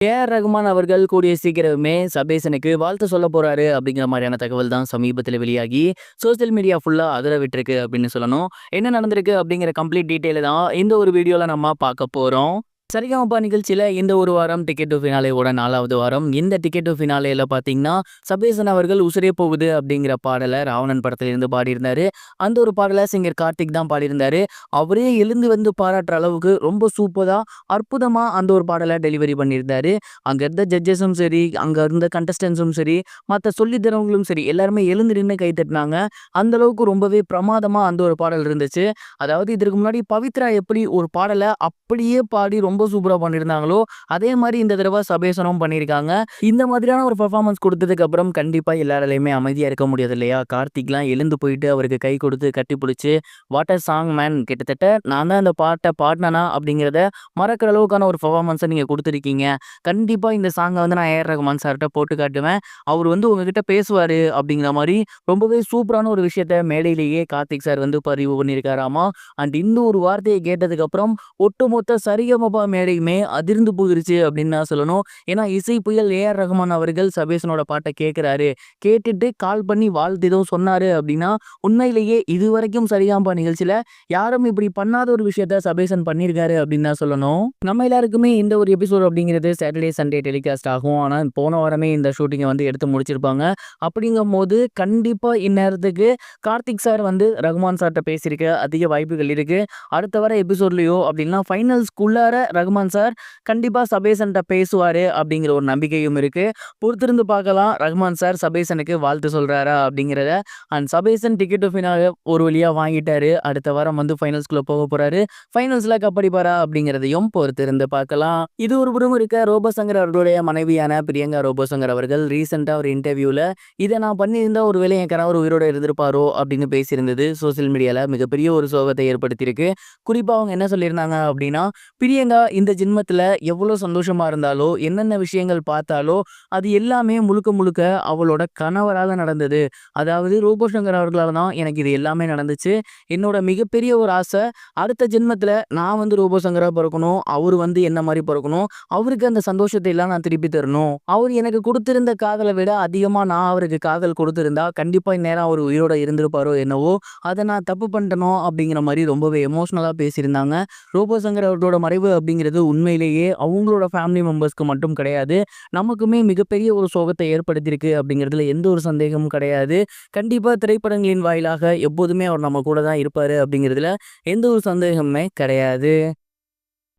A.R.. Rahman அவர்கள் கூடிய சீக்கிரமே சபேசனுக்கு வாழ்த்து சொல்ல போறாரு அப்படிங்கிற மாதிரியான தகவல் தான் சமீபத்தில் வெளியாகி சோசியல் மீடியா ஃபுல்லா அதிர விட்டுருக்கு அப்படின்னு சொல்லணும். என்ன நடந்திருக்கு அப்படிங்கிற கம்ப்ளீட் டீட்டெயில் தான் இந்த ஒரு வீடியோல நம்ம பார்க்க போறோம். சரிகமபா நிகழ்ச்சியில இந்த ஒரு வாரம் டிக்கெட் டு ஃபினாலேவோட 4வது வாரம். இந்த டிக்கெட் டு ஃபினாலேல பார்த்தீங்கன்னா, சபேசன் அவர்கள் "உசிரே போகுது" அப்படிங்கிற பாடல ராவணன் படத்திலிருந்து பாடியிருந்தாரு. அந்த ஒரு பாடல சிங்கர் கார்த்திக் தான் பாடியிருந்தாரு. அவரே எழுந்து வந்து பாராட்டுற அளவுக்கு ரொம்ப சூப்பரா, அற்புதமா அந்த ஒரு பாடல டெலிவரி பண்ணியிருந்தாரு. அங்க இருந்த ஜட்ஜஸும் சரி, அங்க இருந்த கண்டஸ்டன்ட்ஸும் சரி, மத்த சொல்லி தரவங்களும் சரி, எல்லாருமே எழுந்து நின்னு கை தட்டினாங்க. அந்த அளவுக்கு ரொம்பவே பிரமாதமா அந்த ஒரு பாடல் இருந்துச்சு. அதாவது இதற்கு முன்னாடி பவித்ரா எப்படி ஒரு பாடல அப்படியே பாடி ரொம்ப சூப்பரா பண்ணியிருந்தாங்களோ, அதே மாரி இந்த தடவ சபேசனும் பண்ணியிருக்காங்க. இந்த மாதிரியான ஒரு பெர்ஃபார்மன்ஸ் குடுத்ததுக்கு அப்புறம் கண்டிப்பா எல்லாராலயுமே அமைதியா இருக்க முடியாது இல்லையா? கார்த்திக்லாம் எழுந்து போயிட்டு அவருக்கு கை கொடுத்து கட்டி புடிச்சு, "வாட் அ சாங் மேன்! கிட்டத்தட்ட நான் தான் இந்த பாட்ட பாடுனனா அப்படிங்கிறத மறக்கிற அளவுக்கான ஒரு பெர்ஃபார்மன்ஸ நீங்க குடுத்துருக்கீங்க. கண்டிப்பா இந்த சாங்க வந்து நான் ஏ.ஆர். ரகுமான் சார்ட்ட போட்டு காட்டுவேன். அவரு வந்து உங்ககிட்ட பேசுவாரு" அப்படிங்கிற மாரி ரொம்பவே சூப்பரான ஒரு விஷயத்த மேடையிலேயே கார்த்திக் சார் வந்து பதிவு பண்ணியிருக்காராமா. அண்ட் இந்த ஒரு வார்த்தைய கேட்டதுக்கு அப்புறம் ஒட்டுமொத்த சரிகமப மேடையுமே அதிர்ந்து போயிருச்சு அப்படின்னு தான் சொல்லணும். ஏன்னா இசை புயல் ஏ.ஆர். ரகுமான் அவர்கள் சபேசனோட பாட்ட கேட்கிறாரு. கேட்டுட்டு கால் பண்ணி வாழ்த்து ஏதோ சொன்னாரு அப்படின்னா, உண்மையிலேயே இதுவரைக்கும் சரிகமப நிகழ்ச்சியில யாரும் இப்படி பண்ணாத ஒரு விஷயத்த சபேசன் பண்ணியிருக்காரு அப்படின்னு தான் சொல்லணும். நம்ம எல்லாருக்குமே இந்த ஒரு எபிசோட் அப்படிங்கிறது சாட்டர்டே, சண்டே டெலிகாஸ்ட் ஆகும். ஆனா போன வாரமே இந்த ஷூட்டிங்க வந்து எடுத்து முடிச்சிருப்பாங்க. அப்படிங்கும்போது கண்டிப்பா இந்நேரத்துக்கு கார்த்திக் சார் வந்து ரகுமான் சார்ட்ட பேசியிருக்க அதிக வாய்ப்புகள் இருக்கு. அடுத்த வர எபிசோட்லயோ அப்படின்னா ஃபைனல்ஸ்க்குள்ளார ரகுமான் சார் கண்டிப்பா சபேசன்ட்ட பேசுவாரு அப்படிங்கிற ஒரு நம்பிக்கையும் இருக்கு. பொறுத்திருந்து பார்க்கலாம் ரகுமான் சார் சபேசனுக்கு வாழ்த்து சொல்றாரா அப்படிங்கிறத. And Sabesan ticket to finale ஒரு வழியா வாங்கிட்டாரு. அடுத்த வாரம் வந்து ஃபைனல்ஸ்குள்ள போக போறாரு. ஃபைனல்ஸ்ல கப்படிப்பாரா அப்படிங்கிறதையும் பொறுத்திருந்து பார்க்கலாம். இது ஒரு புறம் இருக்க, ரோபோசங்கர் அவர்களுடைய மனைவியான பிரியங்கா ரோபோசங்கர் அவர்கள் ரீசெண்டா ஒரு இன்டர்வியூல இதை நான் பண்ணியிருந்தா ஒருவேளை என் கணவர் உயிரோட இருந்திருப்பாரோ அப்படின்னு பேசியிருந்தது சோசியல் மீடியால மிகப்பெரிய ஒரு சோகத்தை ஏற்படுத்தியிருக்கு. குறிப்பா அவங்க என்ன சொல்லியிருந்தாங்க அப்படின்னா, பிரியங்கா இந்த ஜென்மத்துல எவ்வளோ சந்தோஷமா இருந்தாலோ, என்னென்ன விஷயங்கள் பார்த்தாலோ, அது எல்லாமே முழுக்க முழுக்க அவளோட கணவரால நடந்தது. அதாவது ரோபோ சங்கர் அவர்களால தான் எனக்கு இது எல்லாமே நடந்துச்சு. என்னோட மிகப்பெரிய ஒரு ஆசை, அடுத்த ஜென்மத்துல நான் வந்து ரோபோ சங்கரா பொறக்கணும். அவரு வந்து என்ன மாரி பொறக்கணும். அவருக்கு அந்த சந்தோஷத்தை எல்லாம் நான் திருப்பி தரணும். அவர் எனக்கு குடுத்திருந்த காதல விட அதிகமா நான் அவருக்கு காதல் குடுத்திருந்தா, கண்டிப்பா இந்நேரம் அவரு உயிரோட இருந்திருப்பாரோ என்னவோ! அத நான் தப்பு பண்ணிட்டேனோ! அப்படிங்கிற மாரி ரொம்பவே எமோஷனலா பேசியிருந்தாங்க. ரோபோ சங்கர் அவர்களோட மறைவு அப்படிங்கிறது உண்மையிலேயே அவங்களோட ஃபேமிலி மெம்பர்ஸ்க்கு மட்டும் கிடையாது. நமக்குமே மிகப்பெரிய ஒரு சோகத்தை ஏற்படுத்தியிருக்கு அப்படிங்கிறதுல எந்த ஒரு சந்தேகமும் கிடையாது. கண்டிப்பா திரைப்படங்களின் வாயிலாக எப்போதுமே அவர் நம்ம கூட தான் இருப்பாரு அப்படிங்கிறதுல எந்த ஒரு சந்தேகமுமே கிடையாது.